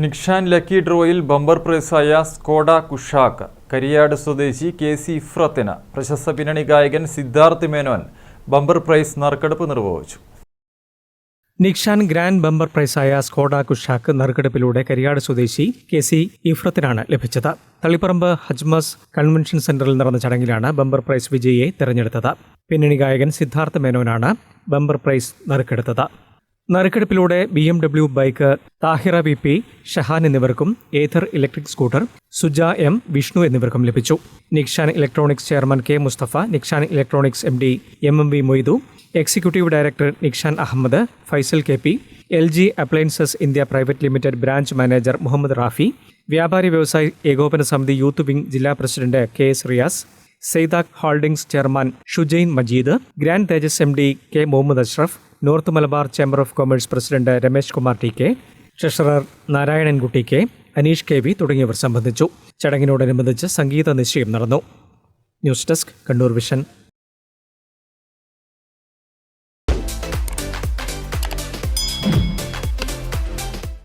Nikshan lucky ഡ്രോയിൽ bumper പ്രൈസായ Skoda Kushaq Kariyad സ്വദേശി KC ഇഫ്രത്തിന് പ്രശസ്ത പിന്നണി ഗായകൻ സിദ്ധാർത്ഥ് മേനോൻ ബമ്പർ പ്രൈസ് നറുക്കെടുപ്പ് നിർവഹിച്ചു. നിക്ഷാൻ ഗ്രാൻഡ് ബമ്പർ പ്രൈസായ സ്കോഡ കുഷാക്ക് നറുക്കെടുപ്പിലൂടെ കരിയാട് സ്വദേശി KC ഇഫ്രത്തിനാണ് ലഭിച്ചത്. തളിപ്പറമ്പ് ഹജ്മസ് കൺവെൻഷൻ സെന്ററിൽ നടന്ന ചടങ്ങിലാണ് ബമ്പർ പ്രൈസ് വിജയിയെ തെരഞ്ഞെടുത്തത്. പിന്നണി ഗായകൻ സിദ്ധാർത്ഥ് മേനോനാണ് ബമ്പർ പ്രൈസ് നറുക്കെടുത്തത്. നറുക്കെടുപ്പിലൂടെ BMW bike Thahira VP, Shahan എന്നിവർക്കും Ather electric scooter Suja M, Vishnu എന്നിവർക്കും ലഭിച്ചു. Nikshan electronics chairman K Mustafa, Nikshan electronics MD MMV Moidu, executive director Nikshan Ahmed, Faisal KP, LG appliances India private limited branch manager Muhammad Rafi, വ്യാപാരി വ്യവസായി ഏകോപന സമിതി യൂത്ത് വിംഗ് ജില്ലാ president KS Riyas, Saidak holdings chairman Shujain Majeed, grand Tejas MD K Muhammad Ashraf, north Malabar chamber of commerce president Ramesh Kumar TK, treasurer Narayanankutty K, Aneesh KV തുടങ്ങിയവർ സംബന്ധിച്ചു. ചടങ്ങിനോടനുബന്ധിച്ച് സംഗീത നിശ്ചയം നടന്നു. News desk, Kannur vision.